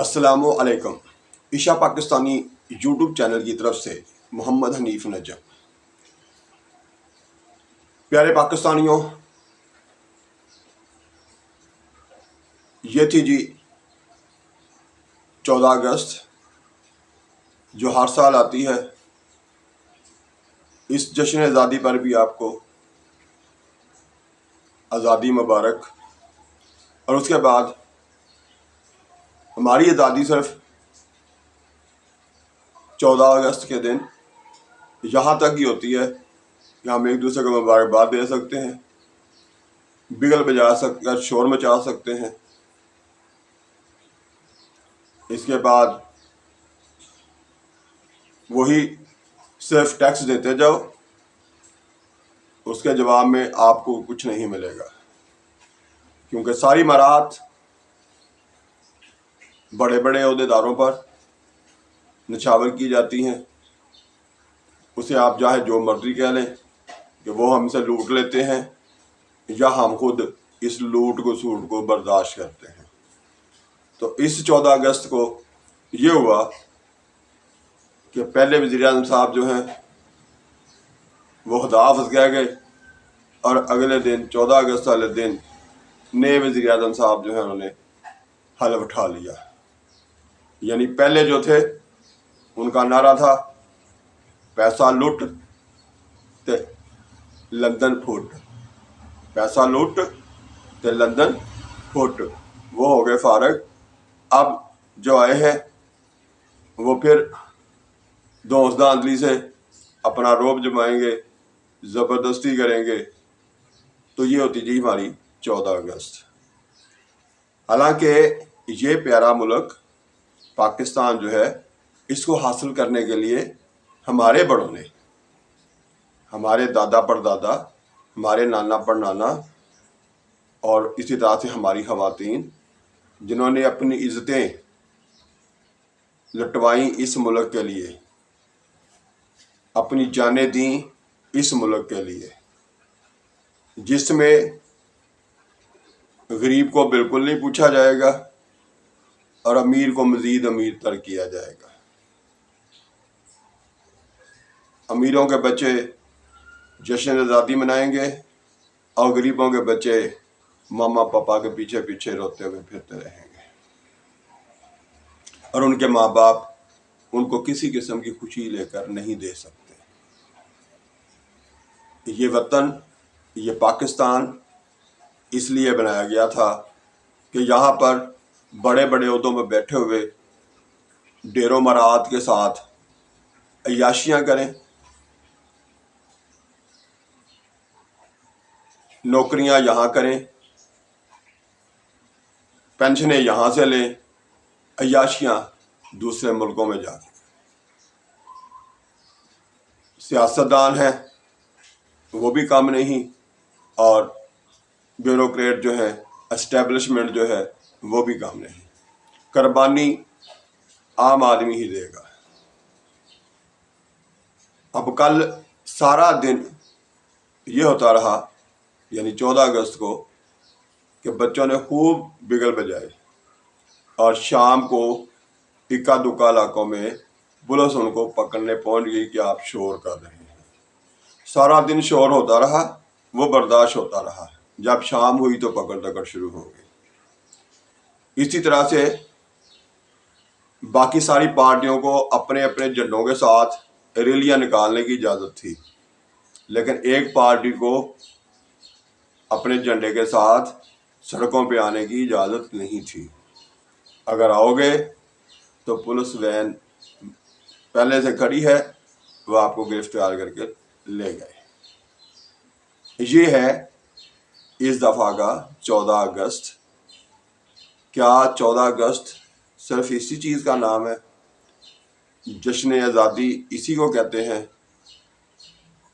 السلام علیکم۔ عشاء پاکستانی یوٹیوب چینل کی طرف سے محمد حنیف نجم۔ پیارے پاکستانیوں، یہ تھی 14 اگست جو ہر سال آتی ہے۔ اس جشن آزادی پر بھی آپ کو آزادی مبارک۔ اور اس کے بعد ہماری آزادی صرف 14 اگست کے دن یہاں تک ہی ہوتی ہے کہ ہم ایک دوسرے کو مبارکباد دے سکتے ہیں، بگل بجا سکتے ہیں، شور مچا سکتے ہیں۔ اس کے بعد وہی صرف ٹیکس دیتے جاؤ، اس کے جواب میں آپ کو کچھ نہیں ملے گا، کیونکہ ساری مراعات بڑے بڑے عہدیداروں پر نچھاور کی جاتی ہیں۔ اسے آپ چاہے جو مرضی کہہ لیں کہ وہ ہم سے لوٹ لیتے ہیں، یا ہم خود اس لوٹ کو سوٹ کو برداشت کرتے ہیں۔ تو اس 14 اگست کو یہ ہوا کہ پہلے وزیر اعظم صاحب جو ہیں وہ خدا حافظ کہہ گئے، اور اگلے دن 14 اگست والے دن نئے وزیر اعظم صاحب جو ہیں انہوں نے حلف اٹھا لیا۔ یعنی پہلے جو تھے ان کا نعرہ تھا پیسہ لٹ تے لندن پھٹ، پیسہ لٹ تے لندن پھٹ۔ وہ ہو گئے فارغ۔ اب جو آئے ہیں وہ پھر دوست دھاندلی سے اپنا روب جمائیں گے، زبردستی کریں گے۔ تو یہ ہوتی جی ہماری 14 اگست۔ حالانکہ یہ پیارا ملک پاکستان جو ہے، اس کو حاصل کرنے کے لیے ہمارے بڑوں نے، ہمارے دادا پردادا، ہمارے نانا پڑنانا، اور اسی طرح سے ہماری خواتین، جنہوں نے اپنی عزتیں لٹوائیں اس ملک کے لیے، اپنی جانیں دیں اس ملک کے لیے، جس میں غریب کو بالکل نہیں پوچھا جائے گا اور امیر کو مزید امیر تر کیا جائے گا۔ امیروں کے بچے جشن آزادی منائیں گے اور غریبوں کے بچے ماما پاپا کے پیچھے پیچھے روتے ہوئے پھرتے رہیں گے، اور ان کے ماں باپ ان کو کسی قسم کی خوشی لے کر نہیں دے سکتے۔ یہ وطن، یہ پاکستان اس لیے بنایا گیا تھا کہ یہاں پر بڑے بڑے عہدوں میں بیٹھے ہوئے ڈیر و مراعات کے ساتھ عیاشیاں کریں، نوکریاں یہاں کریں، پینشنیں یہاں سے لیں، عیاشیاں دوسرے ملکوں میں جا کے۔ سیاستدان ہیں وہ بھی کم نہیں، اور بیوروکریٹ جو ہے، اسٹیبلشمنٹ جو ہے، وہ بھی کم نہیں۔ قربانی عام آدمی ہی دے گا۔ اب کل سارا دن یہ ہوتا رہا، یعنی 14 اگست کو، کہ بچوں نے خوب بگل بجائے، اور شام کو اکا دکا علاقوں میں پولیس ان کو پکڑنے پہنچ گئی کہ آپ شور کر رہے ہیں۔ سارا دن شور ہوتا رہا، وہ برداشت ہوتا رہا۔ جب شام ہوئی تو پکڑ دکڑ شروع ہو گئی۔ اسی طرح سے باقی ساری پارٹیوں کو اپنے اپنے جھنڈوں کے ساتھ ریلیاں نکالنے کی اجازت تھی، لیکن ایک پارٹی کو اپنے جھنڈے کے ساتھ سڑکوں پہ آنے کی اجازت نہیں تھی۔ اگر آؤ گے تو پولیس وین پہلے سے کھڑی ہے، وہ آپ کو گرفتار کر کے لے گئے۔ یہ ہے اس دفعہ کا 14 اگست۔ کیا 14 اگست صرف اسی چیز کا نام ہے؟ جشن آزادی اسی کو کہتے ہیں؟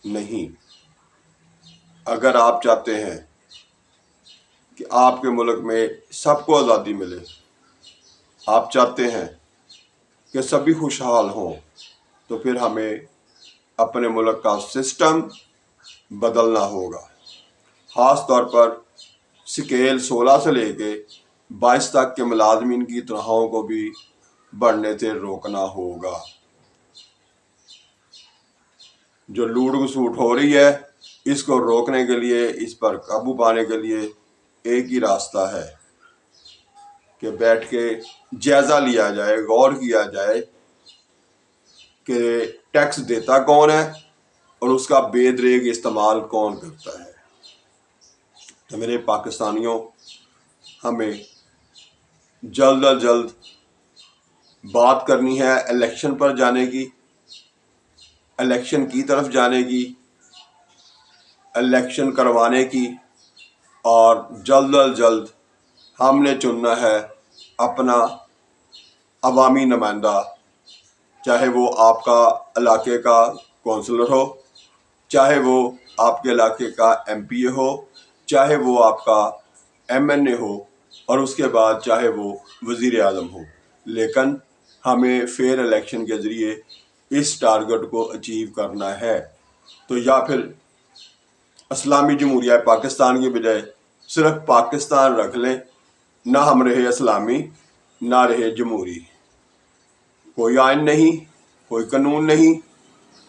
نہیں۔ اگر آپ چاہتے ہیں کہ آپ کے ملک میں سب کو آزادی ملے، آپ چاہتے ہیں کہ سبھی خوشحال ہوں، تو پھر ہمیں اپنے ملک کا سسٹم بدلنا ہوگا۔ خاص طور پر سکیل 16 سے لے کے 22 تک کے ملازمین کی تنخواہوں کو بھی بڑھنے سے روکنا ہوگا۔ جو لوٹ گھسوٹ ہو رہی ہے اس کو روکنے کے لیے، اس پر قابو پانے کے لیے ایک ہی راستہ ہے کہ بیٹھ کے جائزہ لیا جائے، غور کیا جائے کہ ٹیکس دیتا کون ہے اور اس کا بے دریغ استعمال کون کرتا ہے۔ تو میرے پاکستانیوں، ہمیں جلد از جلد بات کرنی ہے الیکشن پر جانے کی، الیکشن کی طرف جانے کی، الیکشن کروانے کی، اور جلد از جلد ہم نے چننا ہے اپنا عوامی نمائندہ، چاہے وہ آپ کا علاقے کا کونسلر ہو، چاہے وہ آپ کے علاقے کا ایم پی اے ہو، چاہے وہ آپ کا ایم این اے ہو، اور اس کے بعد چاہے وہ وزیر اعظم ہو، لیکن ہمیں فیئر الیکشن کے ذریعے اس ٹارگٹ کو اچیو کرنا ہے۔ تو یا پھر اسلامی جمہوریہ پاکستان کی بجائے صرف پاکستان رکھ لیں، نہ ہم رہے اسلامی نہ رہے جمہوری، کوئی آئین نہیں، کوئی قانون نہیں،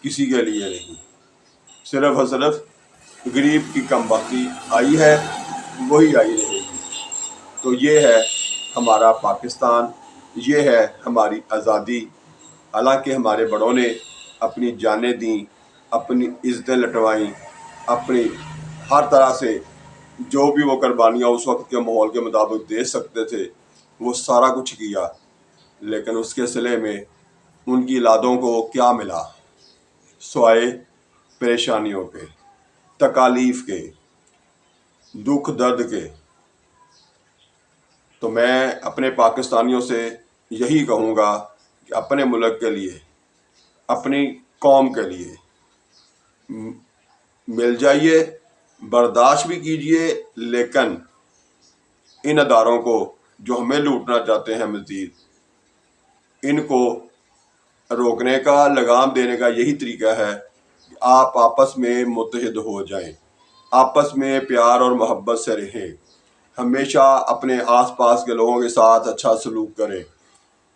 کسی کے لیے نہیں، صرف اور صرف غریب کی کم بختی آئی ہے، وہی آئی رہے گی۔ تو یہ ہے ہمارا پاکستان، یہ ہے ہماری آزادی۔ حالانکہ ہمارے بڑوں نے اپنی جانیں دیں، اپنی عزتیں لٹوائیں، اپنی ہر طرح سے جو بھی وہ قربانیاں اس وقت کے ماحول کے مطابق دے سکتے تھے وہ سارا کچھ کیا، لیکن اس کے صلے میں ان کی اولادوں کو کیا ملا سوائے پریشانیوں کے، تکالیف کے، دکھ درد کے۔ تو میں اپنے پاکستانیوں سے یہی کہوں گا کہ اپنے ملک کے لیے، اپنی قوم کے لیے مل جائیے، برداشت بھی کیجیے، لیکن ان اداروں کو جو ہمیں لوٹنا چاہتے ہیں مزید، ان کو روکنے کا، لگام دینے کا یہی طریقہ ہے کہ آپ آپس میں متحد ہو جائیں، آپس میں پیار اور محبت سے رہیں، ہمیشہ اپنے آس پاس کے لوگوں کے ساتھ اچھا سلوک کریں۔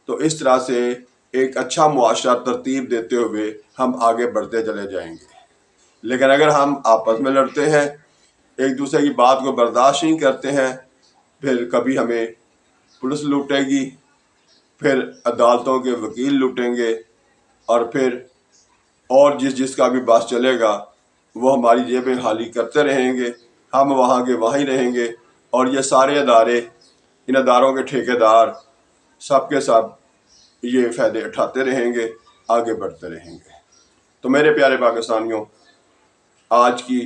تو اس طرح سے ایک اچھا معاشرہ ترتیب دیتے ہوئے ہم آگے بڑھتے چلے جائیں گے۔ لیکن اگر ہم آپس میں لڑتے ہیں، ایک دوسرے کی بات کو برداشت نہیں کرتے ہیں، پھر کبھی ہمیں پولیس لوٹے گی، پھر عدالتوں کے وکیل لوٹیں گے، اور پھر اور جس کا بھی بس چلے گا وہ ہماری جیبیں خالی کرتے رہیں گے، ہم وہاں کے وہیں رہیں گے، اور یہ سارے ادارے، ان اداروں کے ٹھیکیدار سب کے سب یہ فائدے اٹھاتے رہیں گے، آگے بڑھتے رہیں گے۔ تو میرے پیارے پاکستانیوں، آج کی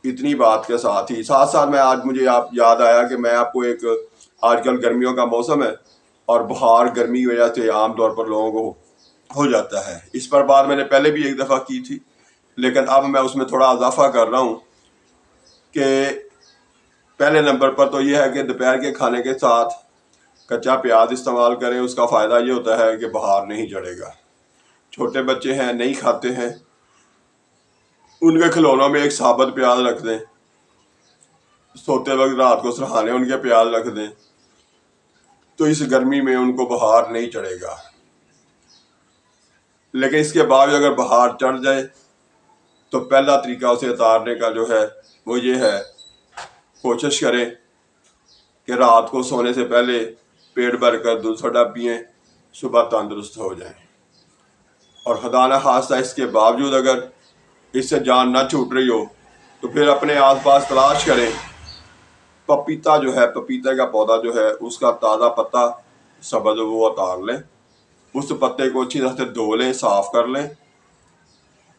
اتنی بات کے ساتھ میں آج مجھے یاد آیا کہ میں آپ کو ایک، آج کل گرمیوں کا موسم ہے اور بخار گرمی کی وجہ سے عام طور پر لوگوں کو ہو جاتا ہے۔ اس پر بات میں نے پہلے بھی ایک دفعہ کی تھی، لیکن اب میں اس میں تھوڑا اضافہ کر رہا ہوں کہ پہلے نمبر پر تو یہ ہے کہ دوپہر کے کھانے کے ساتھ کچا پیاز استعمال کریں۔ اس کا فائدہ یہ ہوتا ہے کہ بخار نہیں چڑھے گا۔ چھوٹے بچے ہیں، نہیں کھاتے ہیں، ان کے کھلونوں میں ایک ثابت پیاز رکھ دیں، سوتے وقت رات کو سرہانے ان کے پیاز رکھ دیں، تو اس گرمی میں ان کو بخار نہیں چڑھے گا۔ لیکن اس کے بعد اگر بخار چڑھ جائے تو پہلا طریقہ اسے اتارنے کا جو ہے وہ یہ ہے، کوشش کریں کہ رات کو سونے سے پہلے پیٹ بھر کر دودھ سوڈا پئیں، صبح تندرست ہو جائیں۔ اور خدا نہ خواستہ اس کے باوجود اگر اس سے جان نہ چھوٹ رہی ہو تو پھر اپنے آس پاس تلاش کریں، پپیتا جو ہے، پپیتے کا پودا جو ہے، اس کا تازہ پتا سبز وہ اتار لیں، اس پتے کو اچھی طرح سے دھو لیں، صاف کر لیں۔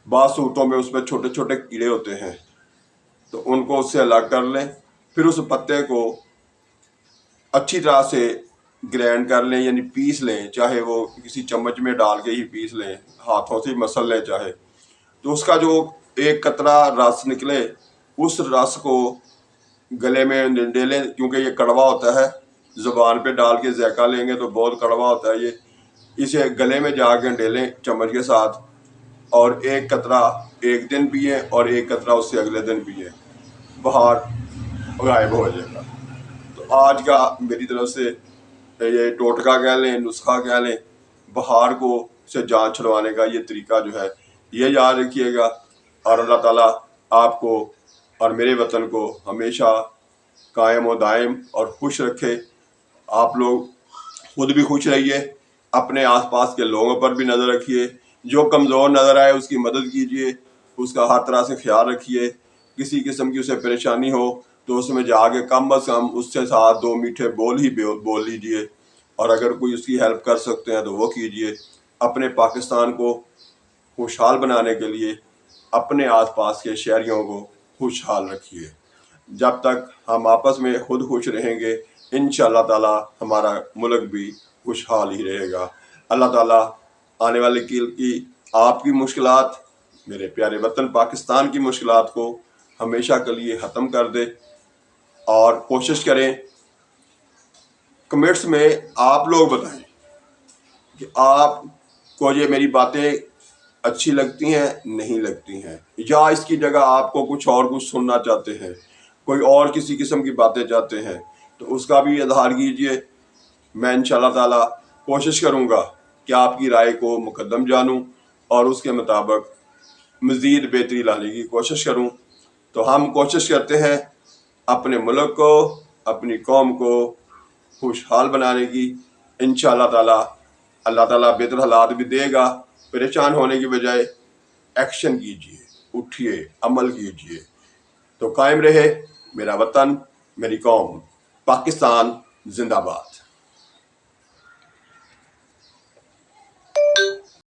بعض صورتوں میں اس میں چھوٹے چھوٹے کیڑے ہوتے ہیں تو ان کو اس سے الگ کر لیں، پھر اس پتے کو اچھی طرح سے گرینڈ کر لیں، یعنی پیس لیں، چاہے وہ کسی چمچ میں ڈال کے ہی پیس لیں، ہاتھوں سے مسل لیں چاہے، تو اس کا جو ایک قطرہ رس نکلے اس رس کو گلے میں ڈالیں، کیونکہ یہ کڑوا ہوتا ہے، زبان پہ ڈال کے ذائقہ لیں گے تو بہت کڑوا ہوتا ہے یہ، اسے گلے میں جا کے ڈالیں چمچ کے ساتھ، اور ایک قطرہ ایک دن پئیں اور ایک قطرہ اس سے اگلے دن پئیں، بخار غائب ہو جائے گا۔ تو تو آج کا میری طرف سے یہ ٹوٹکا کہہ لیں، نسخہ کہہ لیں، بہار کو سے جان چھڑوانے کا یہ طریقہ جو ہے یہ یاد رکھیے گا، اور اللہ تعالیٰ آپ کو اور میرے وطن کو ہمیشہ قائم و دائم اور خوش رکھے۔ آپ لوگ خود بھی خوش رہیے، اپنے آس پاس کے لوگوں پر بھی نظر رکھیے، جو کمزور نظر آئے اس کی مدد کیجیے، اس کا ہر طرح سے خیال رکھیے۔ کسی قسم کی اسے پریشانی ہو تو اس میں جا کے کم از کم اس سے ساتھ دو میٹھے بول ہی بول لیجیے، اور اگر کوئی اس کی ہیلپ کر سکتے ہیں تو وہ کیجیے۔ اپنے پاکستان کو خوشحال بنانے کے لیے اپنے آس پاس کے شہریوں کو خوشحال رکھیے۔ جب تک ہم آپس میں خود خوش رہیں گے انشاءاللہ تعالی ہمارا ملک بھی خوشحال ہی رہے گا۔ اللہ تعالیٰ آنے والے کی آپ کی مشکلات، میرے پیارے وطن پاکستان کی مشکلات کو ہمیشہ کے لیے ختم کر دے، اور کوشش کریں کمنٹس میں آپ لوگ بتائیں کہ آپ کو یہ میری باتیں اچھی لگتی ہیں نہیں لگتی ہیں، یا اس کی جگہ آپ کو کچھ اور کچھ سننا چاہتے ہیں، کوئی اور کسی قسم کی باتیں چاہتے ہیں تو اس کا بھی اظہار کیجیے۔ میں انشاءاللہ تعالی کوشش کروں گا کہ آپ کی رائے کو مقدم جانوں اور اس کے مطابق مزید بہتری لانے کی کوشش کروں۔ تو ہم کوشش کرتے ہیں اپنے ملک کو، اپنی قوم کو خوشحال بنانے کی۔ انشاءاللہ تعالی اللہ تعالیٰ بہتر حالات بھی دے گا۔ پریشان ہونے کی بجائے ایکشن کیجیے، اٹھیے، عمل کیجیے۔ تو قائم رہے میرا وطن، میری قوم، پاکستان زندہ باد۔